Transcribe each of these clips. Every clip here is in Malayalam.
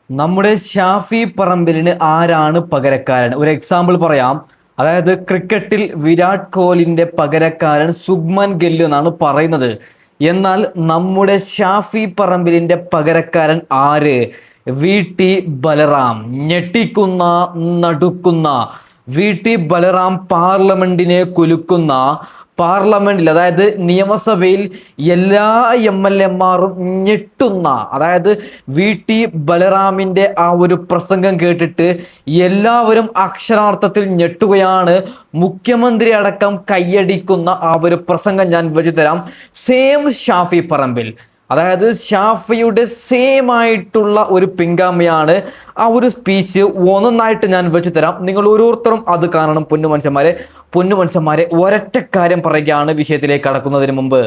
നമ്മുടെ ഷാഫി പറമ്പിലിന് ആരാണ് പകരക്കാരൻ? ഒരു എക്സാമ്പിൾ പറയാം. അതായത് ക്രിക്കറ്റിൽ വിരാട് കോഹ്ലിന്റെ പകരക്കാരൻ സുബ്മൻ ഗിൽ എന്നാണ് പറയുന്നത്. എന്നാൽ നമ്മുടെ ഷാഫി പറമ്പിലിന്റെ പകരക്കാരൻ ആര്? V T Balram. ഞെട്ടിക്കുന്ന, നടുക്കുന്ന വി ടി ബലറാം പാർലമെന്റിനെ കുലുക്കുന്ന, പാർലമെന്റിൽ അതായത് നിയമസഭയിൽ എല്ലാ എം എൽ എമാരും ഞെട്ടുന്ന, അതായത് വി ടി ബലറാമിന്റെ ആ ഒരു പ്രസംഗം കേട്ടിട്ട് എല്ലാവരും അക്ഷരാർത്ഥത്തിൽ ഞെട്ടുകയാണ്. മുഖ്യമന്ത്രി അടക്കം കൈയടിക്കുന്ന ആ ഒരു പ്രസംഗം ഞാൻ വെച്ചു തരാം. സെയിം ഷാഫി പറമ്പിൽ, അതായത് ഷാഫിയുടെ സെയിം ആയിട്ടുള്ള ഒരു പിൻഗാമിയാണ്. ആ ഒരു സ്പീച്ച് ഒന്നൊന്നായിട്ട് ഞാൻ വെച്ചു തരാം. നിങ്ങൾ ഓരോരുത്തരും അത് കാണണം. പൊന്നു മനുഷ്യന്മാരെ ഒരൊറ്റ കാര്യം പറയുകയാണ് വിഷയത്തിലേക്ക് കടക്കുന്നതിന് മുമ്പ്.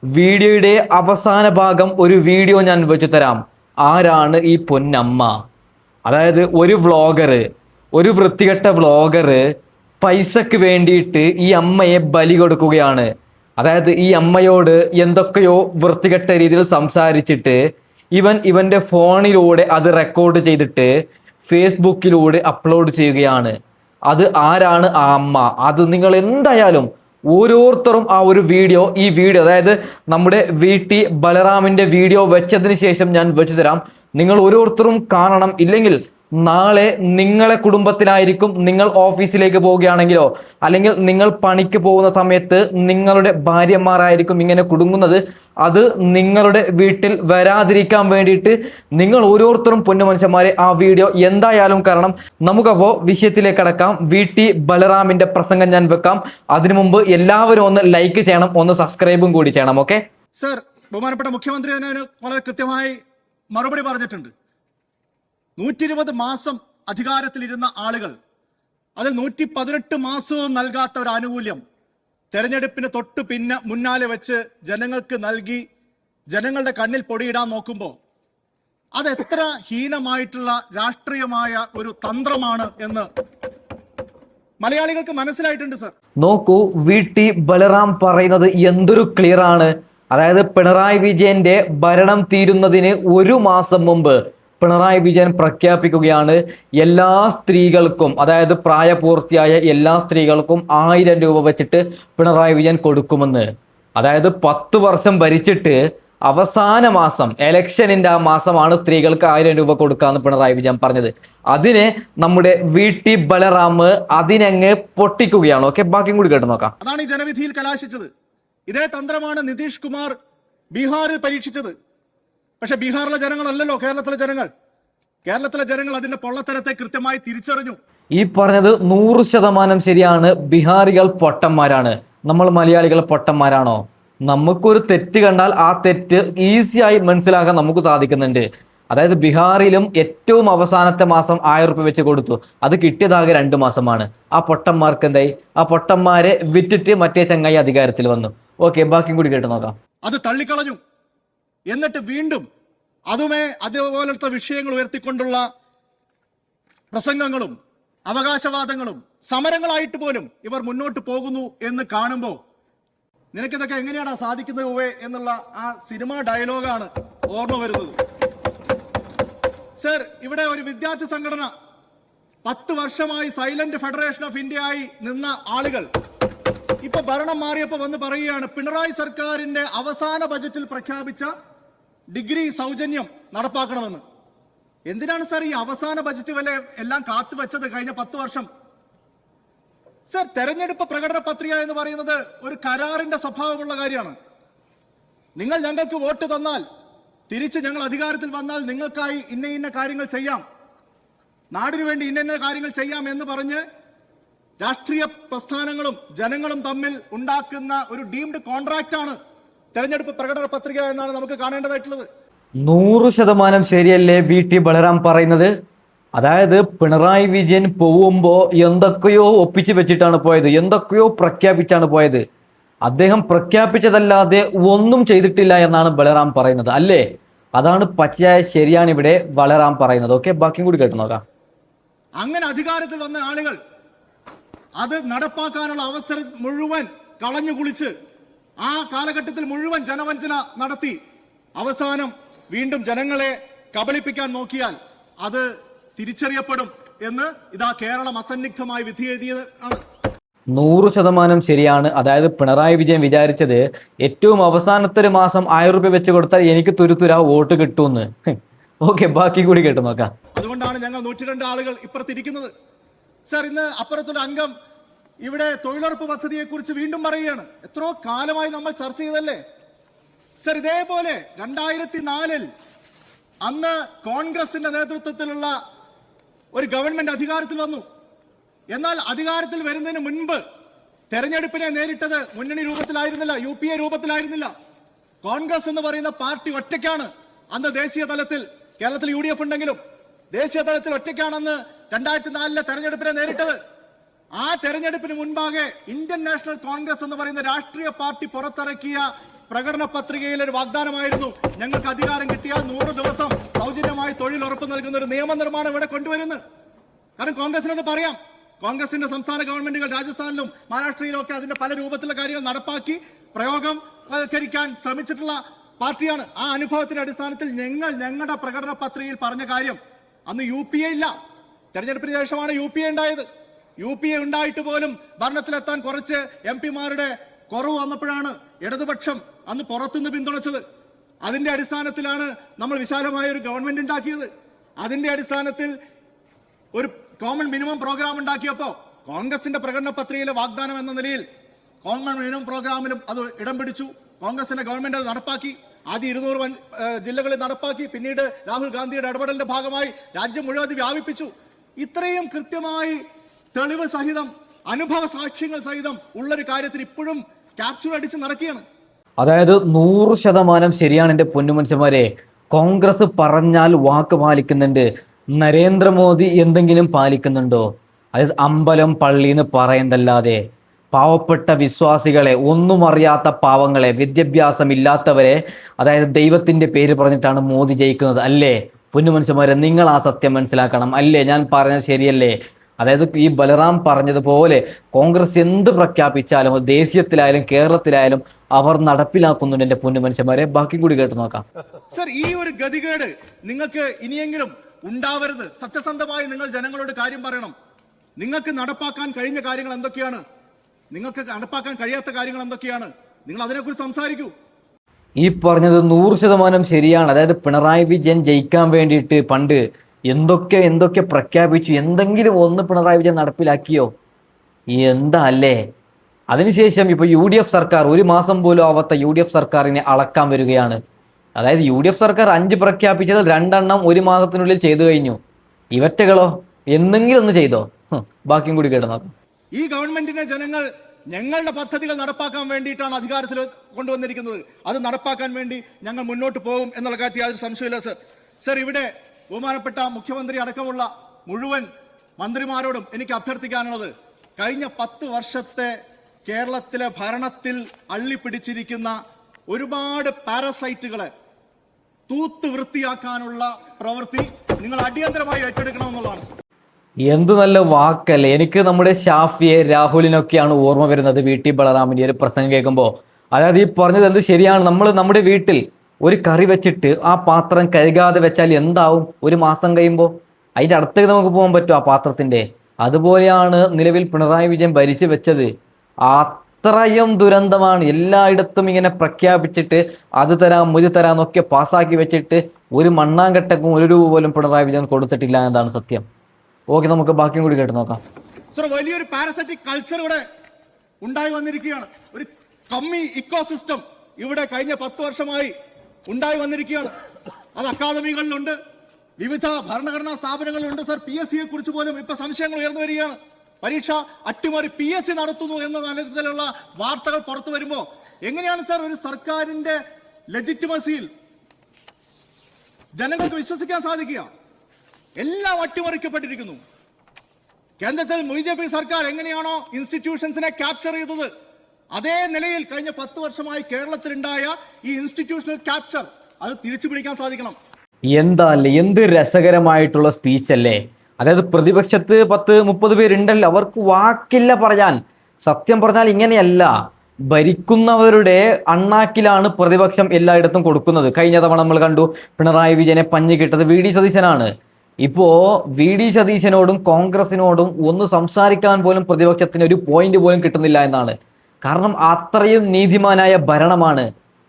വീഡിയോയുടെ അവസാന ഭാഗം ഒരു വീഡിയോ ഞാൻ വെച്ചു തരാം. ആരാണ് ഈ പൊന്നമ്മ? അതായത് ഒരു വൃത്തികെട്ട വ്ളോഗർ പൈസക്ക് വേണ്ടിയിട്ട് ഈ അമ്മയെ ബലി കൊടുക്കുകയാണ്. അതായത് ഈ അമ്മയോട് എന്തൊക്കെയോ വൃത്തികെട്ട രീതിയിൽ സംസാരിച്ചിട്ട് ഇവന്റെ ഫോണിലൂടെ അത് റെക്കോർഡ് ചെയ്തിട്ട് ഫേസ്ബുക്കിലൂടെ അപ്ലോഡ് ചെയ്യുകയാണ്. അത് ആരാണ് ആ അമ്മ? അത് നിങ്ങൾ എന്തായാലും ഓരോരുത്തരും ഈ വീഡിയോ അതായത് നമ്മുടെ വി ടി ബലറാമിന്റെ വീഡിയോ വെച്ചതിന് ശേഷം ഞാൻ വെച്ചു തരാം. നിങ്ങൾ ഓരോരുത്തരും കാണണം. ഇല്ലെങ്കിൽ നാളെ നിങ്ങളെ കുടുംബത്തിലായിരിക്കും, നിങ്ങൾ ഓഫീസിലേക്ക് പോവുകയാണെങ്കിലോ അല്ലെങ്കിൽ നിങ്ങൾ പണിക്ക് പോകുന്ന സമയത്ത് നിങ്ങളുടെ ഭാര്യമാരായിരിക്കും ഇങ്ങനെ കുടുങ്ങുന്നത്. അത് നിങ്ങളുടെ വീട്ടിൽ വരാതിരിക്കാൻ വേണ്ടിയിട്ട് നിങ്ങൾ ഓരോരുത്തരും പൊന്നുമനുഷ്യന്മാരെ ആ വീഡിയോ എന്തായാലും കാരണം. നമുക്കപ്പോൾ വിഷയത്തിലേക്ക് കടക്കാം. വി ടി ബലറാമിന്റെ പ്രസംഗം ഞാൻ വെക്കാം. അതിനു മുമ്പ് എല്ലാവരും ഒന്ന് ലൈക്ക് ചെയ്യണം, ഒന്ന് സബ്സ്ക്രൈബും കൂടി ചെയ്യണം. ഓക്കെ സർ, ബഹുമാനപ്പെട്ട മുഖ്യമന്ത്രി അതിന് വളരെ കൃത്യമായി മറുപടി പറഞ്ഞിട്ടുണ്ട്. 120 മാസം അധികാരത്തിലിരുന്ന ആളുകൾ അതിൽ 118 മാസവും നൽകാത്ത ഒരു ആനുകൂല്യം തെരഞ്ഞെടുപ്പിന് തൊട്ട് മുന്നാലെ വെച്ച് ജനങ്ങൾക്ക് നൽകി ജനങ്ങളുടെ കണ്ണിൽ പൊടിയിടാൻ നോക്കുമ്പോൾ അത് എത്ര ഹീനമായിട്ടുള്ള രാഷ്ട്രീയമായ ഒരു തന്ത്രമാണ് എന്ന് മലയാളികൾക്ക് മനസ്സിലായിട്ടുണ്ട് സർ. നോക്കൂ, വി ടി ബലറാം പറയുന്നത് എന്തൊരു ക്ലിയർ ആണ്. അതായത് പിണറായി വിജയന്റെ ഭരണം തീരുന്നതിന് 1 മാസം മുമ്പ് പിണറായി വിജയൻ പ്രഖ്യാപിക്കുകയാണ് എല്ലാ സ്ത്രീകൾക്കും, അതായത് പ്രായപൂർത്തിയായ എല്ലാ സ്ത്രീകൾക്കും 1000 രൂപ വെച്ചിട്ട് പിണറായി വിജയൻ കൊടുക്കുമെന്ന്. അതായത് 10 വർഷം ഭരിച്ചിട്ട് അവസാന മാസം എലക്ഷനിന്റെ ആ മാസമാണ് സ്ത്രീകൾക്ക് 1000 രൂപ കൊടുക്കാന്ന് പിണറായി വിജയൻ പറഞ്ഞത്. അതിനെ നമ്മുടെ വി ടി ബലറാം അതിനങ്ങ് പൊട്ടിക്കുകയാണ്. ഓക്കെ, ബാക്കിയും കൂടി കേട്ട് നോക്കാം. അതാണ് ഈ ജനവിധിയിൽ കലാശിച്ചത്. ഇതേ തന്ത്രമാണ് നിതീഷ് കുമാർ ബീഹാറിൽ പരീക്ഷിച്ചത്. പക്ഷെ ബീഹാറിലെ ജനങ്ങളല്ലല്ലോ കേരളത്തിലെ ജനങ്ങൾ അതിന്റെ പൊള്ളത്തരത്തെ കൃത്യമായി തിരിച്ചറിഞ്ഞു. ഈ പറഞ്ഞത് 100% ശരിയാണ്. ബീഹാറികൾ പൊട്ടന്മാരാണ്. നമ്മൾ മലയാളികൾ പൊട്ടന്മാരാണോ? നമുക്കൊരു തെറ്റ് കണ്ടാൽ ആ തെറ്റ് ഈസിയായി മനസ്സിലാക്കാൻ നമുക്ക് സാധിക്കുന്നുണ്ട്. അതായത് ബീഹാറിലും ഏറ്റവും അവസാനത്തെ മാസം 1000 രൂപ വെച്ച് കൊടുത്തു. അത് കിട്ടിയതാകെ 2 മാസമാണ്. ആ പൊട്ടന്മാർക്ക് എന്തായി? ആ പൊട്ടന്മാരെ വിറ്റിട്ട് മറ്റേ ചങ്ങായി അധികാരത്തിൽ വന്നു. ഓക്കെ, ബാക്കിയും കൂടി കേട്ട് നോക്കാം. അത് തള്ളിക്കളഞ്ഞു. എന്നിട്ട് വീണ്ടും അതേപോലത്തെ വിഷയങ്ങൾ ഉയർത്തിക്കൊണ്ടുള്ള പ്രസംഗങ്ങളും അവകാശവാദങ്ങളും സമരങ്ങളായിട്ട് പോലും ഇവർ മുന്നോട്ട് പോകുന്നു എന്ന് കാണുമ്പോൾ നിനക്കിതൊക്കെ എങ്ങനെയാണ് സാധിക്കുന്നത് എന്നുള്ള ആ സിനിമ ഡയലോഗാണ് ഓർമ്മ വരുന്നത്. സർ, ഇവിടെ ഒരു വിദ്യാർത്ഥി സംഘടന 10 വർഷമായി സൈലന്റ് ഫെഡറേഷൻ ഓഫ് ഇന്ത്യ ആയി നിന്ന ആളുകൾ ഇപ്പൊ ഭരണം മാറിയപ്പോ വന്ന് പറയുകയാണ് പിണറായി സർക്കാരിന്റെ അവസാന ബജറ്റിൽ പ്രഖ്യാപിച്ച ഡിഗ്രി സൗജന്യം നടപ്പാക്കണമെന്ന്. എന്തിനാണ് സാർ ഈ അവസാന ബജറ്റ് വരെ എല്ലാം കാത്തുവെച്ചത് കഴിഞ്ഞ 10 വർഷം? സർ, തെരഞ്ഞെടുപ്പ് പ്രകടന പത്രിക എന്ന് പറയുന്നത് ഒരു കരാറിന്റെ സ്വഭാവമുള്ള കാര്യമാണ്. നിങ്ങൾ ഞങ്ങൾക്ക് വോട്ട് തന്നാൽ തിരിച്ച് ഞങ്ങൾ അധികാരത്തിൽ വന്നാൽ നിങ്ങൾക്കായി ഇന്ന കാര്യങ്ങൾ ചെയ്യാം, നാടിനു വേണ്ടി ഇന്ന കാര്യങ്ങൾ ചെയ്യാം എന്ന് പറഞ്ഞ് രാഷ്ട്രീയ പ്രസ്ഥാനങ്ങളും ജനങ്ങളും തമ്മിൽ ഉണ്ടാക്കുന്ന ഒരു ഡീംഡ് കോൺട്രാക്റ്റ് ആണ് തെരഞ്ഞെടുപ്പ് പ്രകടന പത്രിക എന്നാണ് നമുക്ക് കാണേണ്ടതായിട്ടുള്ളത്. 100% ശരിയല്ലേ വി ടി ബലറാം പറയുന്നത്? അതായത് പിണറായി വിജയൻ പോകുമ്പോൾ എന്തൊക്കെയോ ഒപ്പിച്ചു വെച്ചിട്ടാണ് പോയത്, എന്തൊക്കെയോ പ്രഖ്യാപിച്ചാണ് പോയത്. അദ്ദേഹം പ്രഖ്യാപിച്ചതല്ലാതെ ഒന്നും ചെയ്തിട്ടില്ല എന്നാണ് ബലറാം പറയുന്നത്, അല്ലേ? അതാണ് പച്ചയായ ശരിയാണ് ഇവിടെ ബലറാം പറയുന്നത്. ഓക്കെ, ബാക്കിയും കൂടി കേട്ടു നോക്കാം. അങ്ങനെ അധികാരത്തിൽ വന്ന ആളുകൾ അത് നടപ്പാക്കാനുള്ള അവസരം മുഴുവൻ കളഞ്ഞു കുളിച്ച് ആ കാലഘട്ടത്തിൽ മുഴുവൻ ജനവഞ്ചന നടത്തി അവസാനം വീണ്ടും ജനങ്ങളെ കബളിപ്പിക്കാൻ നോക്കിയാൽ അത് തിരിച്ചറിയപ്പെടും എന്ന് ഇതാ കേരളം അസന്നിഗ്ധമായി വിധി എഴുതിയത് ആണ്. 100% ശരിയാണ്. അതായത് പിണറായി വിജയൻ വിചാരിച്ചത് ഏറ്റവും അവസാനത്തെ ഒരു മാസം 1000 രൂപ വെച്ച് കൊടുത്താൽ എനിക്ക് തുരുതുരാ വോട്ട് കിട്ടുമെന്ന്. ഓക്കെ, ബാക്കി കൂടി കേട്ടു നോക്കാം. അതുകൊണ്ടാണ് ഞങ്ങൾ 102 ആളുകൾ ഇപ്പുറത്തിരിക്കുന്നത്. സർ, ഇന്ന് അപ്പുറത്തുള്ള അംഗം ഇവിടെ തൊഴിലുറപ്പ് പദ്ധതിയെ കുറിച്ച് വീണ്ടും പറയുകയാണ്. എത്രയോ കാലമായി നമ്മൾ ചർച്ച ചെയ്തല്ലേ സർ. ഇതേപോലെ 2004 അന്ന് കോൺഗ്രസിന്റെ നേതൃത്വത്തിലുള്ള ഒരു ഗവൺമെന്റ് അധികാരത്തിൽ വന്നു. എന്നാൽ അധികാരത്തിൽ വരുന്നതിന് മുൻപ് തെരഞ്ഞെടുപ്പിനെ നേരിട്ടത് മുന്നണി രൂപത്തിലായിരുന്നില്ല, UPA രൂപത്തിലായിരുന്നില്ല. കോൺഗ്രസ് എന്ന് പറയുന്ന പാർട്ടി ഒറ്റയ്ക്കാണ് അന്ന് ദേശീയ തലത്തിൽ, കേരളത്തിൽ UDF ഉണ്ടെങ്കിലും ദേശീയ തലത്തിൽ ഒറ്റയ്ക്കാണ് അന്ന് 2004 തെരഞ്ഞെടുപ്പിനെ നേരിട്ടത്. ആ തെരഞ്ഞെടുപ്പിന് മുൻപാകെ ഇന്ത്യൻ നാഷണൽ കോൺഗ്രസ് എന്ന് പറയുന്ന രാഷ്ട്രീയ പാർട്ടി പുറത്തിറക്കിയ പ്രകടന പത്രികയിൽ ഒരു വാഗ്ദാനമായിരുന്നു, ഞങ്ങൾക്ക് അധികാരം കിട്ടിയാൽ 100 ദിവസം സൗജന്യമായി തൊഴിൽ ഉറപ്പ് നൽകുന്ന ഒരു നിയമനിർമ്മാണം ഇവിടെ കൊണ്ടുവരുന്നു. കാരണം കോൺഗ്രസിനത് പറയാം. കോൺഗ്രസിന്റെ സംസ്ഥാന ഗവൺമെന്റുകൾ രാജസ്ഥാനിലും മഹാരാഷ്ട്രയിലും ഒക്കെ അതിന്റെ പല രൂപത്തിലുള്ള കാര്യങ്ങൾ നടപ്പാക്കി പ്രയോഗവൽക്കരിക്കാൻ ശ്രമിച്ചിട്ടുള്ള പാർട്ടിയാണ്. ആ അനുഭവത്തിന്റെ അടിസ്ഥാനത്തിൽ ഞങ്ങളുടെ പ്രകടന പത്രികയിൽ പറഞ്ഞ കാര്യം, അന്ന് UPA ഇല്ല, തെരഞ്ഞെടുപ്പിന് ശേഷമാണ് UPA ഉണ്ടായത്. UPA ഉണ്ടായിട്ട് പോലും ഭരണത്തിലെത്താൻ കുറച്ച് MP-മാരുടെ കുറവ് വന്നപ്പോഴാണ് ഇടതുപക്ഷം അന്ന് പുറത്തുനിന്ന് പിന്തുണച്ചത്. അതിന്റെ അടിസ്ഥാനത്തിലാണ് നമ്മൾ വിശാലമായ ഒരു ഗവൺമെന്റ് ഉണ്ടാക്കിയത്. അതിന്റെ അടിസ്ഥാനത്തിൽ ഒരു കോമൺ മിനിമം പ്രോഗ്രാം ഉണ്ടാക്കിയപ്പോൾ കോൺഗ്രസിന്റെ പ്രകടന പത്രികയിലെ വാഗ്ദാനം എന്ന നിലയിൽ കോമൺ മിനിമം പ്രോഗ്രാമിലും അത് ഇടം പിടിച്ചു. കോൺഗ്രസിന്റെ ഗവൺമെന്റ് അത് നടപ്പാക്കി. ആദ്യം 200 ജില്ലകളിൽ നടപ്പാക്കി. പിന്നീട് രാഹുൽ ഗാന്ധിയുടെ ഇടപെടലിന്റെ ഭാഗമായി രാജ്യം മുഴുവൻ വ്യാപിപ്പിച്ചു. ഇത്രയും കൃത്യമായി തെളിവ് സഹിതം അനുഭവ സാക്ഷ്യങ്ങൾ സഹിതം ഉള്ളൊരു കാര്യത്തിൽ ഇപ്പോഴും ക്യാപ്സ്യൂൾ അടിച്ച് നടക്കുകയാണ്. അതായത് 100% ശരിയാണ് എൻ്റെ പൊന്നുമനുഷ്യന്മാരെ. കോൺഗ്രസ് പറഞ്ഞാൽ വാക്ക് പാലിക്കുന്നുണ്ട്. നരേന്ദ്രമോദി എന്തെങ്കിലും പാലിക്കുന്നുണ്ടോ? അതായത് അമ്പലം പള്ളി എന്ന് പറയുന്നതല്ലാതെ പാവപ്പെട്ട വിശ്വാസികളെ, ഒന്നും അറിയാത്ത പാവങ്ങളെ, വിദ്യാഭ്യാസം ഇല്ലാത്തവരെ, അതായത് ദൈവത്തിന്റെ പേര് പറഞ്ഞിട്ടാണ് മോദി ജയിക്കുന്നത് അല്ലേ? പൊന്നുമനുഷ്യന്മാരെ, നിങ്ങൾ ആ സത്യം മനസ്സിലാക്കണം അല്ലേ? ഞാൻ പറഞ്ഞത് ശരിയല്ലേ? അതായത് ഈ ബലറാം പറഞ്ഞതുപോലെ കോൺഗ്രസ് എന്ത് പ്രഖ്യാപിച്ചാലും ദേശീയത്തിലായാലും കേരളത്തിലായാലും അവർ നടപ്പിലാക്കുന്നുണ്ട് എൻ്റെ പൊന്നുമനുഷ്യന്മാരെ. ബാക്കി കൂടി കേട്ടു നോക്കാം. സർ, ഈ ഒരു ഗതികേട് നിങ്ങൾക്ക് ഇനിയെങ്കിലും ഉണ്ടാവരുത്. സത്യസന്ധമായി നിങ്ങൾ ജനങ്ങളോട് കാര്യം പറയണം. നിങ്ങൾക്ക് നടപ്പാക്കാൻ കഴിഞ്ഞ കാര്യങ്ങൾ എന്തൊക്കെയാണ്, നിങ്ങൾക്ക് നടപ്പാക്കാൻ കഴിയാത്ത കാര്യങ്ങൾ എന്തൊക്കെയാണ്, നിങ്ങൾ അതിനെക്കുറിച്ച് സംസാരിക്കൂ. ഈ പറഞ്ഞത് 100% ശരിയാണ്. അതായത് പിണറായി വിജയൻ ജയിക്കാൻ വേണ്ടിയിട്ട് പണ്ട് എന്തൊക്കെ പ്രഖ്യാപിച്ചു, എന്തെങ്കിലും ഒന്ന് പിണറായി വിജയൻ നടപ്പിലാക്കിയോ? എന്താ അല്ലേ? അതിനുശേഷം ഇപ്പോൾ UDF സർക്കാർ, 1 മാസം പോലും ആവാത്ത UDF സർക്കാരിനെ അളക്കാൻ വരികയാണ്. അതായത് UDF സർക്കാർ 5 പ്രഖ്യാപിച്ചതിൽ 2 എണ്ണം 1 മാസത്തിനുള്ളിൽ ചെയ്തു കഴിഞ്ഞു. ഇവറ്റകളോ എന്തെങ്കിലും ഒന്ന് ചെയ്തോ? ബാക്കിയും കൂടി കേട്ടു നോക്കാം. ഈ ഗവൺമെന്റിനെ ജനങ്ങൾ ഞങ്ങളുടെ പദ്ധതികൾ നടപ്പാക്കാൻ വേണ്ടിയിട്ടാണ് അധികാരത്തിൽ കൊണ്ടുവന്നിരിക്കുന്നത്. അത് നടപ്പാക്കാൻ വേണ്ടി ഞങ്ങൾ മുന്നോട്ട് പോകും എന്നുള്ള കാര്യത്തിൽ യാതൊരു സംശയമില്ല സർ. സർ, ഇവിടെ ബഹുമാനപ്പെട്ട മുഖ്യമന്ത്രി അടക്കമുള്ള മുഴുവൻ മന്ത്രിമാരോടും എനിക്ക് അഭ്യർത്ഥിക്കാനുള്ളത്, കഴിഞ്ഞ 10 വർഷത്തെ കേരളത്തിലെ ഭരണത്തിൽ അള്ളിപ്പിടിച്ചിരിക്കുന്ന ഒരുപാട് പാരസൈറ്റുകളെ തൂത്ത് വൃത്തിയാക്കാനുള്ള പ്രവൃത്തി നിങ്ങൾ അടിയന്തരമായി ഏറ്റെടുക്കണമെന്നുള്ളതാണ്. എന്ത് നല്ല വാക്കല്ലേ! എനിക്ക് നമ്മുടെ ഷാഫിയെ, രാഹുലിനൊക്കെയാണ് ഓർമ്മ വരുന്നത് VT ബലറാമിൻ്റെ ഒരു പ്രസംഗം കേൾക്കുമ്പോൾ. അതായത് ഈ പറഞ്ഞത് എന്ത് ശരിയാണ്. നമ്മൾ നമ്മുടെ വീട്ടിൽ ഒരു കറി വെച്ചിട്ട് ആ പാത്രം കഴുകാതെ വെച്ചാൽ എന്താവും? 1 മാസം കഴിയുമ്പോൾ അതിൻ്റെ അടുത്തേക്ക് നമുക്ക് പോകാൻ പറ്റും ആ പാത്രത്തിൻ്റെ. അതുപോലെയാണ് നിലവിൽ പിണറായി വിജയൻ ഭരിച്ചു വെച്ചത്. അത്രയും ദുരന്തമാണ്. എല്ലായിടത്തും ഇങ്ങനെ പ്രഖ്യാപിച്ചിട്ട് അത് തരാം ഇത് തരാം എന്നൊക്കെ പാസ്സാക്കി വെച്ചിട്ട് ഒരു മണ്ണാങ്കട്ടക്കും 1 രൂപ പോലും പിണറായി വിജയൻ കൊടുത്തിട്ടില്ല എന്നതാണ് സത്യം. ഓക്കെ, നമുക്ക് ബാക്കിയും കൂടി കേട്ട് നോക്കാം. സർ, വലിയൊരു പാരസൈറ്റിക് കൾച്ചർ ഇവിടെ ഉണ്ടായി വന്നിരിക്കുകയാണ്. ഒരു കമ്മി ഇക്കോസിസ്റ്റം ഇവിടെ കഴിഞ്ഞ 10 വർഷമായി ഉണ്ടായി വന്നിരിക്കുകയാണ്. അത് അക്കാദമികളിലുണ്ട്, വിവിധ ഭരണഘടനാ സ്ഥാപനങ്ങളിലുണ്ട്. സർ, PSCയെ കുറിച്ച് പോലും ഇപ്പൊ സംശയങ്ങൾ ഉയർന്നു വരികയാണ്. പരീക്ഷ അട്ടിമറി PSC നടത്തുന്നു എന്ന തരത്തിലുള്ള വാർത്തകൾ പുറത്തു വരുമ്പോൾ എങ്ങനെയാണ് സർ ഒരു സർക്കാരിന്റെ ലെജിറ്റിമസിയിൽ ജനങ്ങൾക്ക് വിശ്വസിക്കാൻ സാധിക്കുക? എല്ലാം അട്ടിമറിക്കപ്പെട്ടിരിക്കുന്നു. കേന്ദ്രത്തിൽ BJP സർക്കാർ എങ്ങനെയാണോ ഇൻസ്റ്റിറ്റ്യൂഷൻസിനെ ക്യാപ്ചർ ചെയ്തത്, അതേ നിലയിൽ കഴിഞ്ഞ 10 വർഷമായി കേരളത്തിലുണ്ടായ ഈ ഇൻസ്റ്റിറ്റ്യൂഷണൽ ക്യാപ്ചർ അത് തിരിച്ചു പിടിക്കാൻ സാധിക്കണം. എന്താ അല്ലേ, എന്ത് രസകരമായിട്ടുള്ള സ്പീച്ച് അല്ലേ? അതായത് പ്രതിപക്ഷത്ത് 10-30 പേരുണ്ടല്ലോ, അവർക്ക് വാക്കില്ല പറയാൻ. സത്യം പറഞ്ഞാൽ ഇങ്ങനെയല്ല, ഭരിക്കുന്നവരുടെ അണ്ണാക്കിലാണ് പ്രതിപക്ഷം എല്ലായിടത്തും കൊടുക്കുന്നത്. കഴിഞ്ഞ തവണ നമ്മൾ കണ്ടു പിണറായി വിജയനെ പഞ്ഞു കിട്ടത് VD സതീശനാണ്. ഇപ്പോ VD സതീശനോടും കോൺഗ്രസിനോടും ഒന്ന് സംസാരിക്കാൻ പോലും പ്രതിപക്ഷത്തിന് ഒരു പോയിന്റ് പോലും കിട്ടുന്നില്ല എന്നാണ്. കാരണം അത്രയും നീതിമാനായ ഭരണമാണ്.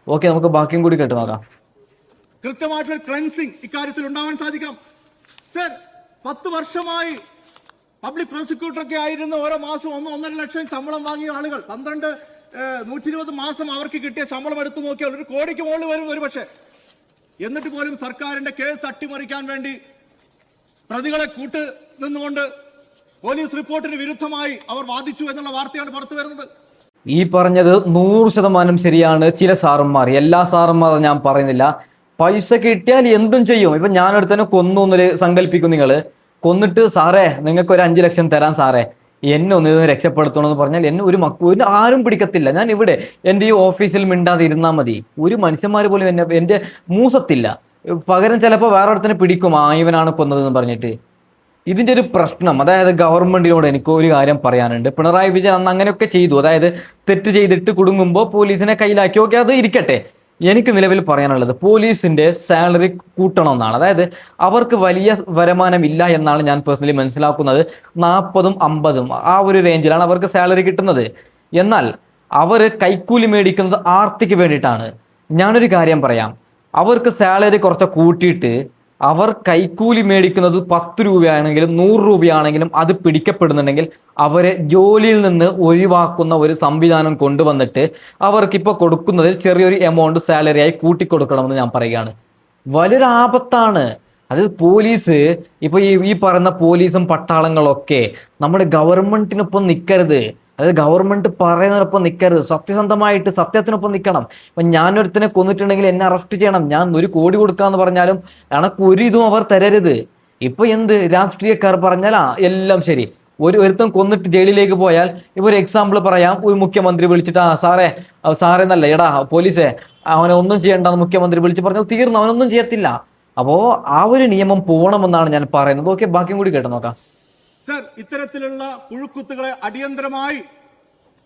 ഓക്കെ, നമുക്ക് ബാക്കിയും കൂടി കേട്ടു നോക്കാം. കൃത്യമായിട്ടുള്ള ക്ലെൻസിങ് ഇക്കാര്യത്തിൽ ഉണ്ടാവാൻ സാധിക്കണം. സർ, 10 വർഷമായി പബ്ലിക് പ്രോസിക്യൂട്ടർ ഒക്കെ ആയിരുന്നു. ഓരോ മാസം 1-1.5 ലക്ഷം ശമ്പളം വാങ്ങിയ ആളുകൾ 120 മാസം അവർക്ക് കിട്ടിയ ശമ്പളം എടുത്തു നോക്കിയാൽ 1 കോടിക്ക് മുകളിൽ വരും ഒരു പക്ഷേ. എന്നിട്ട് പോലും സർക്കാരിന്റെ കേസ് അട്ടിമറിക്കാൻ വേണ്ടി പ്രതികളെ കൂട്ട് നിന്നുകൊണ്ട് പോലീസ് റിപ്പോർട്ടിന് വിരുദ്ധമായി അവർ വാദിച്ചു എന്നുള്ള വാർത്തയാണ് പുറത്തു വരുന്നത്. ഈ പറഞ്ഞത് 100% ശരിയാണ്. ചില സാറന്മാർ, എല്ലാ സാറന്മാരും ഞാൻ പറയുന്നില്ല, പൈസ കിട്ടിയാൽ എന്തും ചെയ്യും. ഇപ്പൊ ഞാനടുത്ത് തന്നെ കൊന്നു എന്നൊരു സങ്കല്പിക്കും. നിങ്ങൾ കൊന്നിട്ട് സാറേ നിങ്ങൾക്ക് ഒരു 5 ലക്ഷം തരാൻ സാറേ, എന്നെ ഒന്ന് രക്ഷപ്പെടുത്തണമെന്ന് പറഞ്ഞാൽ എന്നെ ഒരു ആരും പിടിക്കത്തില്ല. ഞാൻ ഇവിടെ എൻ്റെ ഈ ഓഫീസിൽ മിണ്ടാതെ ഇരുന്നാൽ മതി. ഒരു മനുഷ്യന്മാർ പോലും എൻ്റെ മൂസത്തില്ല. പകരം ചിലപ്പോൾ വേറെ അടുത്തന്നെ പിടിക്കും, ഇവനാണ് കൊന്നതെന്ന് പറഞ്ഞിട്ട്. ഇതിൻ്റെ ഒരു പ്രശ്നം, അതായത് ഗവൺമെന്റിനോട് എനിക്ക് ഒരു കാര്യം പറയാനുണ്ട്. പിണറായി വിജയൻ അന്ന് അങ്ങനെയൊക്കെ ചെയ്തു. അതായത് തെറ്റ് ചെയ്തിട്ട് കുടുങ്ങുമ്പോൾ പോലീസിനെ കയ്യിലാക്കി. ഓക്കെ, അത് ഇരിക്കട്ടെ. എനിക്ക് നിലവിൽ പറയാനുള്ളത് പോലീസിന്റെ സാലറി കൂട്ടണമെന്നാണ്. അതായത് അവർക്ക് വലിയ വരുമാനം ഇല്ല എന്നാണ് ഞാൻ പേഴ്സണലി മനസ്സിലാക്കുന്നത്. 40ഉം 50ഉം ആ ഒരു റേഞ്ചിലാണ് അവർക്ക് സാലറി കിട്ടുന്നത്. എന്നാൽ അവർ കൈക്കൂലി മേടിക്കുന്നത് ആർത്തിക്ക് വേണ്ടിയിട്ടാണ്. ഞാനൊരു കാര്യം പറയാം, അവർക്ക് സാലറി കുറച്ച് കൂട്ടിയിട്ട് അവർ കൈക്കൂലി മേടിക്കുന്നത് 10 രൂപയാണെങ്കിലും 100 രൂപയാണെങ്കിലും അത് പിടിക്കപ്പെടുന്നുണ്ടെങ്കിൽ അവരെ ജോലിയിൽ നിന്ന് ഒഴിവാക്കുന്ന ഒരു സംവിധാനം കൊണ്ടുവന്നിട്ട് അവർക്കിപ്പോൾ കൊടുക്കുന്നതിൽ ചെറിയൊരു എമൗണ്ട് സാലറിയായി കൂട്ടിക്കൊടുക്കണമെന്ന് ഞാൻ പറയുകയാണ്. വലിയൊരു ആപത്താണ്. അത് പോലീസ് ഇപ്പോൾ ഈ പറയുന്ന പോലീസും പട്ടാളങ്ങളൊക്കെ നമ്മുടെ ഗവൺമെന്റിനൊപ്പം നിൽക്കരുത്. അതായത് ഗവൺമെന്റ് പറയുന്നതിനൊപ്പം നിൽക്കരുത്. സത്യസന്ധമായിട്ട് സത്യത്തിനൊപ്പം നിൽക്കണം. ഇപ്പം ഞാനൊരുത്തനെ കൊന്നിട്ടുണ്ടെങ്കിൽ എന്നെ അറസ്റ്റ് ചെയ്യണം, ഞാൻ 1 കോടി കൊടുക്കാന്ന് പറഞ്ഞാലും എനക്ക് ഒരു ഇതും അവർ തരരുത്. ഇപ്പൊ എന്ത് രാഷ്ട്രീയക്കാർ പറഞ്ഞാൽ എല്ലാം ശരി. ഒരുത്തൻ കൊന്നിട്ട് ജയിലിലേക്ക് പോയാൽ ഇപ്പൊ ഒരു എക്സാമ്പിൾ പറയാം, ഒരു മുഖ്യമന്ത്രി വിളിച്ചിട്ട് സാറേ എന്നല്ല, എടാ പോലീസേ അവനെ ഒന്നും ചെയ്യണ്ടെന്ന് മുഖ്യമന്ത്രി വിളിച്ച് പറഞ്ഞാൽ തീർന്നു, അവനൊന്നും ചെയ്യത്തില്ല. അപ്പോ ആ ഒരു നിയമം പോകണമെന്നാണ് ഞാൻ പറയുന്നത്. ഓക്കെ, ബാക്കിയും കൂടി കേട്ടോ നോക്കാം. സർ, ഇത്തരത്തിലുള്ള പുഴുക്കുത്തുകളെ അടിയന്തരമായി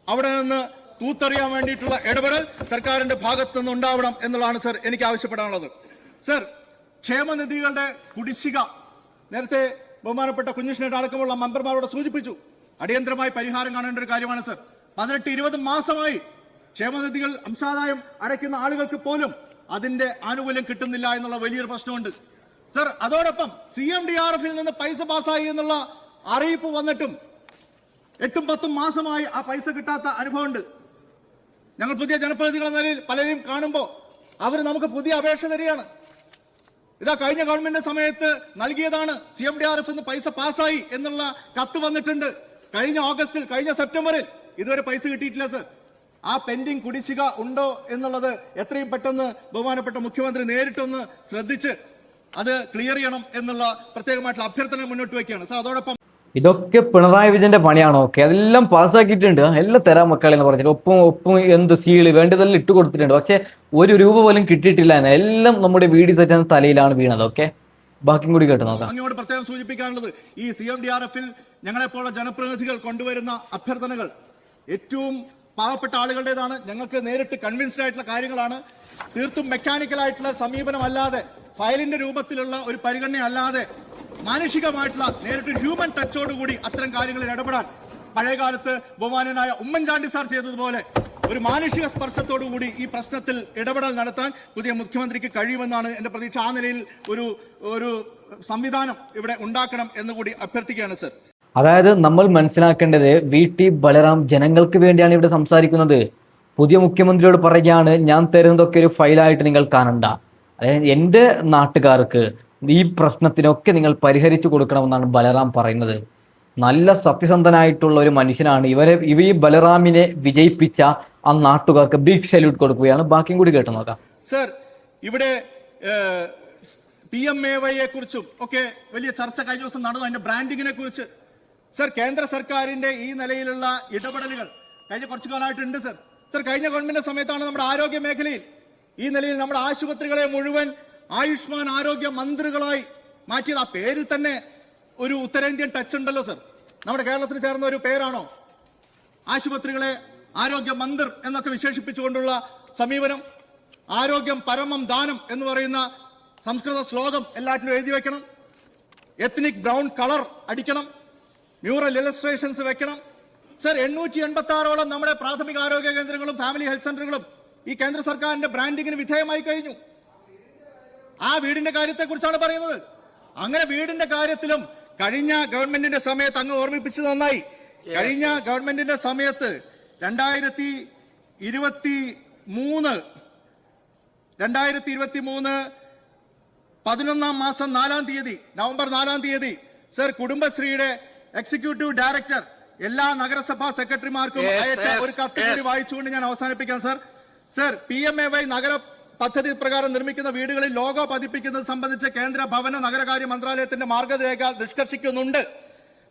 അവിടെ നിന്ന് തൂത്തെറിയാൻ വേണ്ടിയിട്ടുള്ള ഇടപെടൽ സർക്കാരിന്റെ ഭാഗത്തു നിന്ന് ഉണ്ടാവണം എന്നുള്ളതാണ് സർ എനിക്ക് ആവശ്യപ്പെടാനുള്ളത്. സർ, ക്ഷേമനിധികളുടെ കുടിശ്ശിക നേരത്തെ ബഹുമാനപ്പെട്ട കുഞ്ഞിഷ്ണയുടെ അടക്കമുള്ള മെമ്പർമാരോട് സൂചിപ്പിച്ചു. അടിയന്തരമായി പരിഹാരം കാണേണ്ട ഒരു കാര്യമാണ് സർ. 18-20 മാസമായി ക്ഷേമനിധികൾ അംശാദായം അടയ്ക്കുന്ന ആളുകൾക്ക് പോലും അതിന്റെ ആനുകൂല്യം കിട്ടുന്നില്ല എന്നുള്ള വലിയൊരു പ്രശ്നമുണ്ട് സർ. അതോടൊപ്പം CMDRF-ൽ നിന്ന് പൈസ പാസ്സായി എന്നുള്ള അറിയിപ്പ് വന്നിട്ടും 8-10 മാസമായി ആ പൈസ കിട്ടാത്ത അനുഭവമുണ്ട്. ഞങ്ങൾ പുതിയ ജനപ്രതിനിധികൾ എന്ന നിലയിൽ പലരെയും കാണുമ്പോൾ അവർ നമുക്ക് പുതിയ അപേക്ഷ തരികയാണ്. ഇതാ കഴിഞ്ഞ ഗവൺമെന്റ് സമയത്ത് നൽകിയതാണ്, CMDRF നിന്ന് പൈസ പാസ്സായി എന്നുള്ള കത്ത് വന്നിട്ടുണ്ട്. കഴിഞ്ഞ ഓഗസ്റ്റിൽ, കഴിഞ്ഞ സെപ്റ്റംബറിൽ ഇതുവരെ പൈസ കിട്ടിയിട്ടില്ല സർ. ആ പെൻഡിങ് കുടിശ്ശിക ഉണ്ടോ എന്നുള്ളത് എത്രയും പെട്ടെന്ന് ബഹുമാനപ്പെട്ട മുഖ്യമന്ത്രി നേരിട്ടൊന്ന് ശ്രദ്ധിച്ച് അത് ക്ലിയർ ചെയ്യണം എന്നുള്ള പ്രത്യേകമായിട്ടുള്ള അഭ്യർത്ഥന മുന്നോട്ട് വയ്ക്കുകയാണ് സർ. അതോടൊപ്പം ഇതൊക്കെ പിണറായി വിജയന്റെ പണിയാണോ? ഓക്കെ, അതെല്ലാം പാസ്സാക്കിയിട്ടുണ്ട്, എല്ലാം തരാം മക്കളെ എന്ന് പറഞ്ഞിട്ട് ഒപ്പം എന്ത് സീള് വേണ്ടതെല്ലാം ഇട്ട് കൊടുത്തിട്ടുണ്ട്. പക്ഷെ 1 രൂപ പോലും കിട്ടിയിട്ടില്ല എന്ന്. എല്ലാം നമ്മുടെ VD സതീശന്റെ തലയിലാണ് വീണത്. ഓക്കെ, ബാക്കിയും കൂടി കേട്ട് നോക്കാം. അങ്ങോട്ട് പ്രത്യേകം സൂചിപ്പിക്കാനുള്ളത്, ഈ CMDRF-ൽ ഞങ്ങളെപ്പോലുള്ള ജനപ്രതിനിധികൾ കൊണ്ടുവരുന്ന അഭ്യർത്ഥനകൾ ഏറ്റവും പാവപ്പെട്ട ആളുകളുടേതാണ്. ഞങ്ങൾക്ക് നേരിട്ട് കൺവിൻസ്ഡ് ആയിട്ടുള്ള കാര്യങ്ങളാണ്. തീർത്തും മെക്കാനിക്കൽ ആയിട്ടുള്ള സമീപനമല്ലാതെ, ഫയലിന്റെ രൂപത്തിലുള്ള ഒരു പരിഗണന അല്ലാതെ മാനുഷികമായിട്ടുള്ള നേരിട്ട് ഹ്യൂമൻ ടച്ചോടുകൂടി അത്തരം കാര്യങ്ങളിൽ ഇടപെടാൻ പഴയകാലത്ത് ബഹുമാനനായ ഉമ്മൻചാണ്ടി സാർ ചെയ്തതുപോലെ ഒരു മാനുഷിക സ്പർശത്തോടുകൂടി ഈ പ്രശ്നത്തിൽ ഇടപെടൽ നടത്താൻ പുതിയ മുഖ്യമന്ത്രിക്ക് കഴിയുമെന്നാണ് എന്റെ പ്രതീക്ഷ. ആ നിലയിൽ ഒരു സംവിധാനം ഇവിടെ ഉണ്ടാക്കണം എന്നുകൂടി അഭ്യർത്ഥിക്കുകയാണ് സർ. അതായത് നമ്മൾ മനസ്സിലാക്കേണ്ടത് VT ബലറാം ജനങ്ങൾക്ക് വേണ്ടിയാണ് ഇവിടെ സംസാരിക്കുന്നത്. പുതിയ മുഖ്യമന്ത്രിയോട് പറയുകയാണ്, ഞാൻ തരുന്നതൊക്കെ ഒരു ഫയലായിട്ട് നിങ്ങൾ കാണണ്ട. അതായത് എൻ്റെ നാട്ടുകാർക്ക് ഈ പ്രശ്നത്തിനൊക്കെ നിങ്ങൾ പരിഹരിച്ചു കൊടുക്കണമെന്നാണ് ബലറാം പറയുന്നത്. നല്ല സത്യസന്ധനായിട്ടുള്ള ഒരു മനുഷ്യനാണ്. ഈ ബലറാമിനെ വിജയിപ്പിച്ച ആ നാട്ടുകാർക്ക് ബിഗ് സല്യൂട്ട് കൊടുക്കുകയാണ്. ബാക്കിയും കൂടി കേട്ടു നോക്കാം. സർ, ഇവിടെ PMAY കുറിച്ചും ഒക്കെ വലിയ ചർച്ച കഴിഞ്ഞ ദിവസം നടന്നു. അതിന്റെ ബ്രാൻഡിങ്ങിനെ കുറിച്ച് സർ, കേന്ദ്ര സർക്കാരിന്റെ ഈ നിലയിലുള്ള ഇടപെടലുകൾ കഴിഞ്ഞ കുറച്ചു കാലമായിട്ടുണ്ട് സർ. കഴിഞ്ഞ ഗവൺമെന്റ് സമയത്താണ് നമ്മുടെ ആരോഗ്യ മേഖലയിൽ ഈ നിലയിൽ നമ്മുടെ ആശുപത്രികളെ മുഴുവൻ ആയുഷ്മാൻ ആരോഗ്യ മന്ത്രികളായി മാറ്റിയത്. ആ പേരിൽ തന്നെ ഒരു ഉത്തരേന്ത്യൻ ടച്ച് ഉണ്ടല്ലോ സർ. നമ്മുടെ കേരളത്തിന് ചേർന്ന ഒരു പേരാണോ ആശുപത്രികളെ ആരോഗ്യ മന്ത്രി എന്നൊക്കെ വിശേഷിപ്പിച്ചുകൊണ്ടുള്ള സമീപനം? ആരോഗ്യം പരമം ദാനം എന്ന് പറയുന്ന സംസ്കൃത ശ്ലോകം എല്ലാറ്റിലും എഴുതി വെക്കണം. എത്നിക് ബ്രൗൺ കളർ അടിക്കണം, മ്യൂറൽ ഇലസ്ട്രേഷൻസ് വെക്കണം. സർ 886ഓളം നമ്മുടെ പ്രാഥമിക ആരോഗ്യ കേന്ദ്രങ്ങളും ഫാമിലി ഹെൽത്ത് സെന്ററുകളും ഈ കേന്ദ്ര സർക്കാരിന്റെ ബ്രാൻഡിങ്ങിന് വിധേയമായി കഴിഞ്ഞു. ആ വീടിന്റെ കാര്യത്തെ കുറിച്ചാണ് പറയുന്നത്. അങ്ങനെ വീടിന്റെ കാര്യത്തിലും കഴിഞ്ഞ ഗവൺമെന്റിന്റെ സമയത്ത് അങ്ങ് ഓർമ്മിപ്പിച്ചത് നന്നായി. കഴിഞ്ഞ ഗവൺമെന്റിന്റെ സമയത്ത് 2023 11 മാസം 4 തീയതി നവംബർ 4 സർ കുടുംബശ്രീയുടെ എക്സിക്യൂട്ടീവ് ഡയറക്ടർ എല്ലാ നഗരസഭാ സെക്രട്ടറിമാർക്കും അയച്ച ഒരു കത്ത് കൂടി വായിച്ചുകൊണ്ട് ഞാൻ അവസാനിപ്പിക്കാം. സർ PMAY നഗര പദ്ധതി പ്രകാരം നിർമ്മിക്കുന്ന വീടുകളിൽ ലോഗോ പതിപ്പിക്കുന്നത് സംബന്ധിച്ച് കേന്ദ്ര ഭവന നഗരകാര്യ മന്ത്രാലയത്തിന്റെ മാർഗരേഖ നിഷ്കർഷിക്കുന്നുണ്ട്.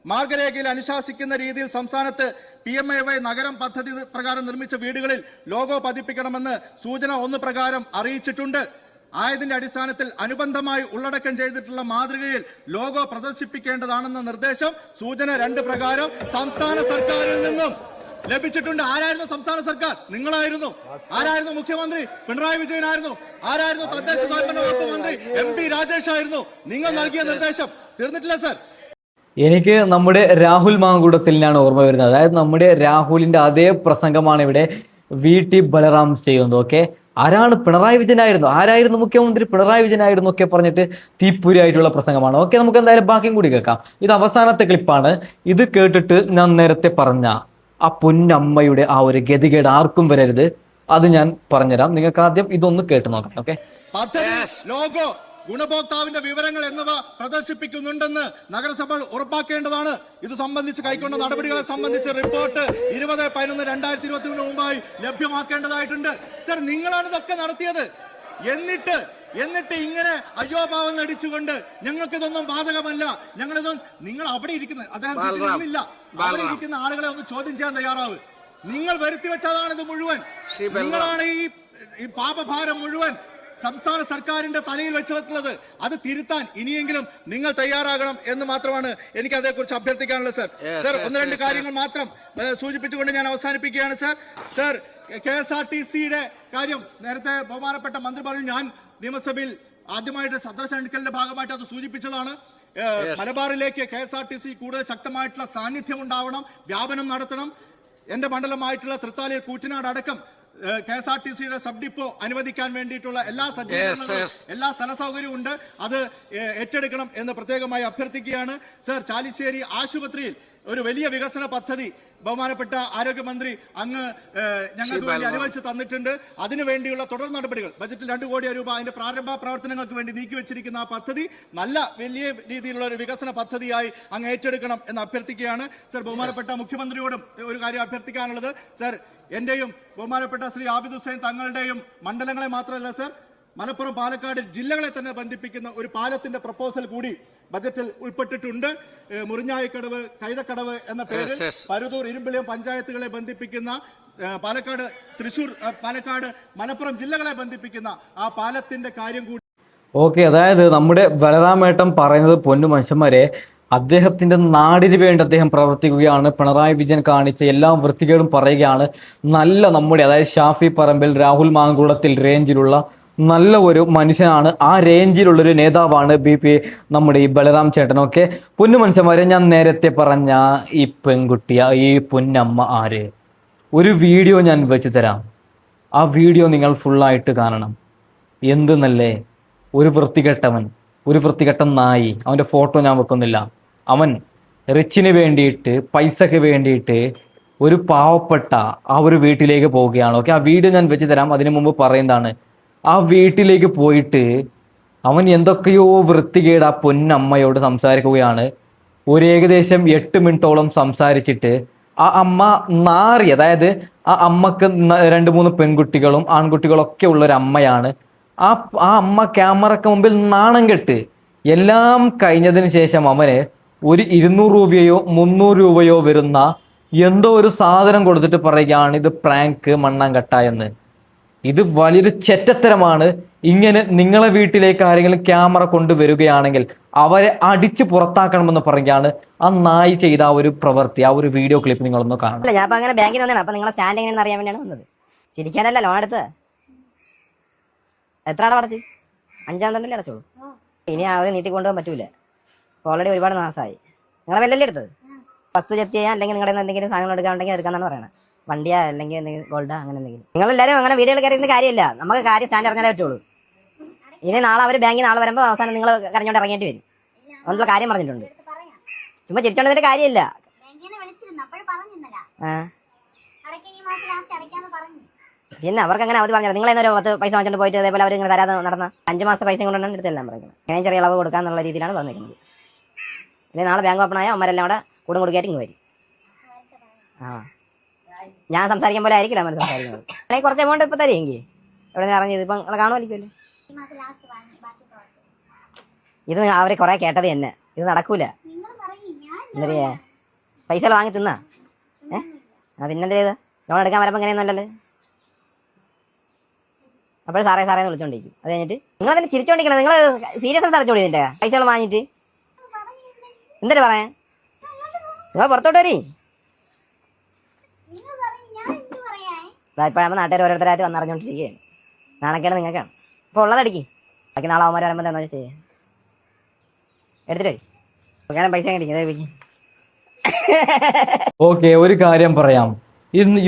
മാർഗരേഖയിൽ അനുശാസിക്കുന്ന രീതിയിൽ സംസ്ഥാനത്ത് PMAY നഗരം പദ്ധതി പ്രകാരം നിർമ്മിച്ച വീടുകളിൽ ലോഗോ പതിപ്പിക്കണമെന്ന് സൂചന 1 പ്രകാരം അറിയിച്ചിട്ടുണ്ട്. ആയതിന്റെ അടിസ്ഥാനത്തിൽ അനുബന്ധമായി ഉള്ളടക്കം ചെയ്തിട്ടുള്ള മാതൃകയിൽ ലോഗോ പ്രദർശിപ്പിക്കേണ്ടതാണെന്ന നിർദ്ദേശം സൂചന 2 പ്രകാരം സംസ്ഥാന സർക്കാരിൽ നിന്നും ലഭിച്ചിട്ടുണ്ട്. ആരായിരുന്നു സംസ്ഥാന സർക്കാർ? നിങ്ങളായിരുന്നു. ആരായിരുന്നു മുഖ്യമന്ത്രി? പിണറായി വിജയനായിരുന്നു. ആരായിരുന്നു തദ്ദേശ സ്വയംഭരണ വകുപ്പ് മന്ത്രി? MP രാജേഷ് ആയിരുന്നു. നിങ്ങൾ നൽകിയ നിർദ്ദേശം തീർന്നിട്ടില്ല സർ. എനിക്ക് നമ്മുടെ രാഹുൽ മാങ്കൂടത്തിലാണ് ഓർമ്മ വരുന്നത്. അതായത് നമ്മുടെ രാഹുലിന്റെ അതേ പ്രസംഗമാണ് ഇവിടെ VT ബലറാം ചെയ്യുന്നത്. ഓക്കെ, ആരാണ്? പിണറായി വിജയനായിരുന്നു. ആരായിരുന്നു മുഖ്യമന്ത്രി? പിണറായി വിജയനായിരുന്നു ഒക്കെ പറഞ്ഞിട്ട് തീപ്പുരിയായിട്ടുള്ള പ്രസംഗമാണ്. ഓക്കെ, നമുക്ക് എന്തായാലും ബാക്കിയും കൂടി കേൾക്കാം. ഇത് അവസാനത്തെ ക്ലിപ്പാണ്. ഇത് കേട്ടിട്ട് ഞാൻ നേരത്തെ പറഞ്ഞ ആ പൊന്നമ്മയുടെ ആ ഒരു ഗതികേട് ആർക്കും വരരുത്. അത് ഞാൻ പറഞ്ഞുതരാം. നിങ്ങൾക്ക് ആദ്യം ഇതൊന്ന് കേട്ട് നോക്കാം. ഓക്കെ, ലോഗോ ഗുണഭോക്താവിന്റെ വിവരങ്ങൾ എന്നിവ പ്രദർശിപ്പിക്കുന്നുണ്ടെന്ന് നഗരസഭ ഉറപ്പാക്കേണ്ടതാണ്. ഇത് സംബന്ധിച്ച് കൈക്കൊണ്ട നടപടികളെ സംബന്ധിച്ച് റിപ്പോർട്ട് 20/11/2023 മുമ്പായി ലഭ്യമാക്കേണ്ടതായിട്ടുണ്ട്. സർ, നിങ്ങളാണ് ഇതൊക്കെ നടത്തിയത്. എന്നിട്ട് ഇങ്ങനെ അയ്യോഭാവം നടിച്ചുകൊണ്ട് ഞങ്ങൾക്കിതൊന്നും ബാധകമല്ല, നിങ്ങൾ അവിടെ ഇരിക്കുന്ന അദ്ദേഹം ഇല്ല, അവിടെ ഇരിക്കുന്ന ആളുകളെ ഒന്ന് ചോദ്യം ചെയ്യാൻ തയ്യാറാവ്. നിങ്ങൾ വരുത്തി വെച്ചതാണ് ഇത് മുഴുവൻ. നിങ്ങളാണ് ഈ പാപഭാരം മുഴുവൻ സംസ്ഥാന സർക്കാരിന്റെ തലയിൽ വെച്ചിട്ടുള്ളത്. അത് തിരുത്താൻ ഇനിയെങ്കിലും നിങ്ങൾ തയ്യാറാകണം എന്ന് മാത്രമാണ് എനിക്ക് അതേക്കുറിച്ച് അഭ്യർത്ഥിക്കാനുള്ളത്. സർ 1-2 കാര്യങ്ങൾ മാത്രം സൂചിപ്പിച്ചുകൊണ്ട് ഞാൻ അവസാനിപ്പിക്കുകയാണ്. സർ KSRTCയുടെ കാര്യം നേരത്തെ ബഹുമാനപ്പെട്ട മന്ത്രി പറഞ്ഞു. ഞാൻ നിയമസഭയിൽ ആദ്യമായിട്ട് സന്ദർശനത്തിന്റെ ഭാഗമായിട്ട് അത് സൂചിപ്പിച്ചതാണ്. മലബാറിലേക്ക് KSRTC കൂടുതൽ ശക്തമായിട്ടുള്ള സാന്നിധ്യം ഉണ്ടാവണം, വ്യാപനം നടത്തണം. എന്റെ മണ്ഡലമായിട്ടുള്ള തൃത്താലയിൽ കൂറ്റനാട് അടക്കം KSRTCയുടെ സബ് ഡിപ്പോ അനുവദിക്കാൻ വേണ്ടിയിട്ടുള്ള എല്ലാ സജ്ജീകരണങ്ങളും എല്ലാ സ്ഥല സൗകര്യവും ഉണ്ട്. അത് ഏറ്റെടുക്കണം എന്ന് പ്രത്യേകമായി അഭ്യർത്ഥിക്കുകയാണ്. സർ, ചാലിശ്ശേരി ആശുപത്രിയിൽ ഒരു വലിയ വികസന പദ്ധതി ബഹുമാനപ്പെട്ട ആരോഗ്യമന്ത്രി അങ്ങ് ഞങ്ങൾക്ക് വേണ്ടി അനുവദിച്ച് തന്നിട്ടുണ്ട്. അതിനുവേണ്ടിയുള്ള തുടർ നടപടികൾ ബജറ്റിൽ 2 കോടി രൂപ അതിന്റെ പ്രാരംഭ പ്രവർത്തനങ്ങൾക്ക് വേണ്ടി നീക്കിവെച്ചിരിക്കുന്ന ആ പദ്ധതി വലിയ രീതിയിലുള്ള ഒരു വികസന പദ്ധതിയായി അങ്ങ് ഏറ്റെടുക്കണം എന്ന് അഭ്യർത്ഥിക്കുകയാണ്. സർ, ബഹുമാനപ്പെട്ട മുഖ്യമന്ത്രിയോടും ഒരു കാര്യം അഭ്യർത്ഥിക്കാനുള്ളത്. സർ, എന്റെയും ബഹുമാനപ്പെട്ട ശ്രീ ആബിദ് ഹുസൈൻ തങ്ങളുടെയും മണ്ഡലങ്ങളെ മാത്രമല്ല സർ, മലപ്പുറം പാലക്കാട് ജില്ലകളെ തന്നെ ബന്ധിപ്പിക്കുന്ന ഒരു പാലത്തിന്റെ പ്രപ്പോസൽ കൂടി ബജറ്റിൽ ഉൾപ്പെട്ടിട്ടുണ്ട്. മുറിഞ്ഞായിക്കടവ് കൈതക്കടവ് എന്ന പേരിൽ പരുതൂർ ഇരുമ്പിളിയം പഞ്ചായത്തുകളെ ബന്ധിപ്പിക്കുന്ന പാലക്കാട് തൃശൂർ പാലക്കാട് മലപ്പുറം ജില്ലകളെ ബന്ധിപ്പിക്കുന്ന ആ പാലത്തിന്റെ കാര്യം കൂടി. ഓക്കെ, അതായത് നമ്മുടെ ബലറാമേട്ടൻ പറയുന്നത് പൊന്നു മനുഷ്യന്മാരെ, അദ്ദേഹത്തിൻ്റെ നാടിന് വേണ്ടി അദ്ദേഹം പ്രവർത്തിക്കുകയാണ്. പിണറായി വിജയൻ കാണിച്ച എല്ലാ വൃത്തികേടും പറയുകയാണ്. നമ്മുടെ അതായത് ഷാഫി പറമ്പിൽ, രാഹുൽ മാങ്കുളത്തിൽ റേഞ്ചിലുള്ള നല്ല ഒരു മനുഷ്യനാണ്. ആ റേഞ്ചിലുള്ളൊരു നേതാവാണ് നമ്മുടെ ഈ ബലറാം ചേട്ടനൊക്കെ. പൊന്നു മനുഷ്യന്മാരെ, ഞാൻ നേരത്തെ പറഞ്ഞ ഈ പെൺകുട്ടിയ ഈ പൊന്നമ്മ ആര്? ഒരു വീഡിയോ ഞാൻ വെച്ച് തരാം. ആ വീഡിയോ നിങ്ങൾ ഫുള്ളായിട്ട് കാണണം. എന്തെന്നല്ലേ, ഒരു വൃത്തികെട്ട നായി. അവൻ്റെ ഫോട്ടോ ഞാൻ വെക്കുന്നില്ല. അവൻ റിച്ചിന് വേണ്ടിയിട്ട്, പൈസക്ക് വേണ്ടിയിട്ട് ഒരു പാവപ്പെട്ട ആ ഒരു വീട്ടിലേക്ക് പോവുകയാണ്. ഓക്കെ, ആ വീഡിയോ ഞാൻ വെച്ച് തരാം. അതിനു മുമ്പ് പറയുന്നതാണ്, ആ വീട്ടിലേക്ക് പോയിട്ട് അവൻ എന്തൊക്കെയോ വൃത്തികേട് ആ പൊന്നമ്മയോട് സംസാരിക്കുകയാണ്. ഏകദേശം 8 മിനിറ്റോളം സംസാരിച്ചിട്ട് ആ അമ്മ നാറി. അതായത് ആ അമ്മക്ക് 2-3 പെൺകുട്ടികളും ആൺകുട്ടികളൊക്കെ ഉള്ളൊരു അമ്മയാണ്. ആ അമ്മ ക്യാമറക്ക് മുമ്പിൽ നാണം കെട്ട് എല്ലാം കഴിഞ്ഞതിന് ശേഷം അവന് ഒരു 200 രൂപയോ 300 രൂപയോ വരുന്ന എന്തോ ഒരു സാധനം കൊടുത്തിട്ട് പറയുകയാണ് ഇത് പ്രാങ്ക് മണ്ണാങ്കട്ട എന്ന്. ഇത് വലിയൊരു ചെറ്റത്തരമാണ്. ഇങ്ങനെ നിങ്ങളെ വീട്ടിലേക്ക് ആരെങ്കിലും ക്യാമറ കൊണ്ടുവരികയാണെങ്കിൽ അവരെ അടിച്ച് പുറത്താക്കണമെന്ന് പറയുകയാണ് ആ നായി ചെയ്ത ആ ഒരു പ്രവൃത്തി. ആ ഒരു വീഡിയോ ക്ലിപ്പ് നിങ്ങളൊന്ന് കാണണം. ഞാൻ അങ്ങനെ ബാങ്കിൽ വന്നതാണ്. അപ്പൊ നിങ്ങളെ സ്റ്റാൻഡ് എങ്ങനെയാണെന്ന് അറിയാൻ വേണ്ടിയാണ് വന്നത്. ചിരിക്കാനല്ല ലോൺ എടുത്ത്. എത്ര അടച്ച്? 5,000 അടച്ചോളൂ. ഇനി അത് നീട്ടിക്കൊണ്ടുപോകാൻ പറ്റൂല. ഓൾറെഡി ഒരുപാട് മാസമായി. നിങ്ങളെ വെല്ലല്ലേ എടുത്തത്? വസ്തു ജപ്തി ചെയ്യാൻ അല്ലെങ്കിൽ നിങ്ങളുടെ എന്തെങ്കിലും സാധനങ്ങൾ എടുക്കാനുണ്ടെങ്കിൽ എടുക്കാന്നാണ് പറയുന്നത്. വണ്ടിയാ അല്ലെങ്കിൽ എന്തെങ്കിലും ഗോൾഡാ അങ്ങനെ എന്തെങ്കിലും. നിങ്ങളെല്ലാവരും അങ്ങനെ വീഡിയോയിൽ കയറിയിരുന്ന കാര്യമില്ല. നമുക്ക് കാര്യം സ്റ്റാൻഡ് ഇറങ്ങാനേ പറ്റുള്ളൂ. ഇനി നാളെ അവർ ബാങ്കിൽ നാളെ വരുമ്പോൾ അവസാനം നിങ്ങൾ കരഞ്ഞോണ്ട് ഇറങ്ങേണ്ടി വരും. അതുകൊണ്ടുള്ള കാര്യം പറഞ്ഞിട്ടുണ്ട്. ചുമ്മാ ചിരിച്ചോണ്ടതിന്റെ കാര്യമില്ല. പിന്നെ അവർക്ക് അങ്ങനെ അവധി പറഞ്ഞത് നിങ്ങൾ എന്നൊരു 10 പൈസ വാങ്ങിച്ചോണ്ട് പോയിട്ട് അതേപോലെ അവർ ഇങ്ങനെ തരാതെ നടന്ന 5 മാസത്തെ പൈസ കൊണ്ടാണ് എടുത്തെല്ലാം പറയുന്നത്. അങ്ങനെ ചെറിയ ഇളവ് കൊടുക്കാന്നുള്ള രീതിയിലാണ് പറഞ്ഞിരിക്കുന്നത്. ഇനി നാളെ ബാങ്ക് ഓപ്പൺ ആയാൽ അമ്മരെല്ലാം കൂടെ കൂടും കൊടുക്കായിട്ട് ഇങ്ങ് വരും. ഞാൻ സംസാരിക്കാൻ പോലെ ആയിരിക്കില്ല അമ്മ സംസാരിക്കുന്നത്. അല്ലെങ്കിൽ കുറച്ച് എമൗണ്ട് ഇപ്പം തരുമെങ്കിൽ എവിടെ നിന്ന് അറിഞ്ഞത് ഇപ്പം നിങ്ങൾ കാണുമായിരിക്കുമല്ലോ. ഇത് അവർ കുറെ കേട്ടത് തന്നെ. ഇത് നടക്കൂല. എന്തറിയാ പൈസ വാങ്ങി തിന്നാ പിന്നെന്താ ചെയ്ത് ലോൺ എടുക്കാൻ വരുമ്പോൾ ഇങ്ങനെയൊന്നുമല്ലല്ലോ. അപ്പോൾ സാറേ സാറേ എന്ന് വിളിച്ചോണ്ടിരിക്കും. അത് കഴിഞ്ഞിട്ട് നിങ്ങൾ തന്നെ ചിരിച്ചോണ്ടിരിക്കണം. നിങ്ങൾ സീരിയസ് അടച്ചോളി. ഇതിന്റെ പൈസകൾ വാങ്ങിയിട്ട് എന്തിനാ പറയാൻ? നിങ്ങൾ പുറത്തോട്ട് വരി. ഇപ്പോഴാകുമ്പോൾ നാട്ടുകാർ ഓരോരുത്തരായിട്ട് വന്നറിഞ്ഞോണ്ടിരിക്കുകയാണ്. നാണക്കേട് നിങ്ങൾക്കാണ്. ഇപ്പോൾ ഉള്ളതടിക്ക് ബാക്കി നാളെ അവന്മാർ വരുമ്പോൾ എന്താ ചെയ്യാം? എടുത്തിട്ട് ഞാൻ പൈസ കടിക്കും. ഓക്കെ, ഒരു കാര്യം പറയാം.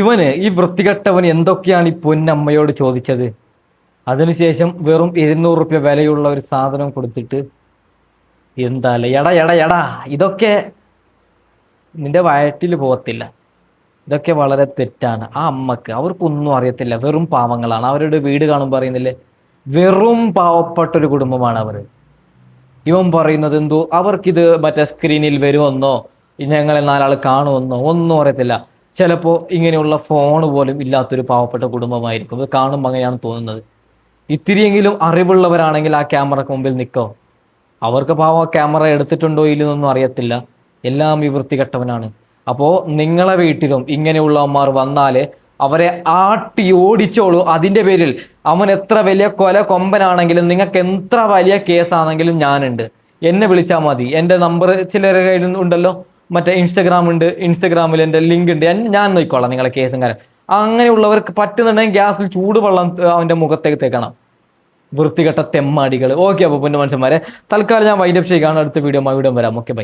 ഇവന് ഈ വൃത്തികെട്ടവന് എന്തൊക്കെയാണ് ഈ പൊന്നമ്മയോട് ചോദിച്ചത്? അതിനുശേഷം വെറും 200 രൂപ വിലയുള്ള ഒരു സാധനം കൊടുത്തിട്ട് എന്താല്ലേ എടാ ഇതൊക്കെ നിന്റെ വയറ്റിൽ പോകത്തില്ല. ഇതൊക്കെ വളരെ തെറ്റാണ്. ആ അമ്മക്ക് അവർക്കൊന്നും അറിയത്തില്ല. വെറും പാവങ്ങളാണ്. അവരുടെ വീട് കാണുമ്പോൾ അറിയുന്നില്ലേ, വെറും പാവപ്പെട്ടൊരു കുടുംബമാണ് അവർ. ഇവൻ പറയുന്നത് എന്തോ അവർക്കിത് മറ്റേ സ്ക്രീനിൽ വരുമെന്നോ ഞങ്ങളെ 4 ആൾ കാണുമെന്നോ ഒന്നും അറിയത്തില്ല. ചിലപ്പോൾ ഇങ്ങനെയുള്ള ഫോൺ പോലും ഇല്ലാത്തൊരു പാവപ്പെട്ട കുടുംബമായിരിക്കും. ഇത് കാണുമ്പോൾ അങ്ങനെയാണ് തോന്നുന്നത്. ഇത്തിരിയെങ്കിലും അറിവുള്ളവരാണെങ്കിൽ ആ ക്യാമറക്ക് മുമ്പിൽ നിൽക്കോ. അവർക്ക് പാവം ക്യാമറ എടുത്തിട്ടുണ്ടോ ഇല്ലെന്നൊന്നും അറിയത്തില്ല. എല്ലാം ഈ വൃത്തികെട്ടവനാണ്. അപ്പോൾ നിങ്ങളെ വീട്ടിലും ഇങ്ങനെയുള്ളവന്മാർ വന്നാൽ അവരെ ആട്ടി ഓടിച്ചോളൂ. അതിൻ്റെ പേരിൽ അവൻ എത്ര വലിയ കൊമ്പനാണെങ്കിലും നിങ്ങൾക്ക് എത്ര വലിയ കേസാണെങ്കിലും ഞാനുണ്ട്. എന്നെ വിളിച്ചാൽ മതി. എൻ്റെ നമ്പർ ചിലരുടെ കയ്യിൽ ഉണ്ടല്ലോ, മറ്റേ ഇൻസ്റ്റഗ്രാം ഉണ്ട്. ഇൻസ്റ്റഗ്രാമിൽ എൻ്റെ ലിങ്ക് ഉണ്ട്. ഞാൻ നോക്കിക്കോളാം നിങ്ങളെ കേസും കാര്യം. അങ്ങനെയുള്ളവർക്ക് പറ്റുന്നുണ്ടെങ്കിൽ ഗ്യാസിൽ ചൂടുവെള്ളം അവൻ്റെ മുഖത്തേക്ക് തേക്കണം. വൃത്തികെട്ട തെമ്മാടികൾ. ഓക്കെ, അപ്പോൾ പൊന്നു മനുഷ്യന്മാരെ തൽക്കാലം ഞാൻ വൈൻഡപ്പ് ചെയ്യുകയാണ്. അടുത്ത വീഡിയോ വരാം. Okay, by.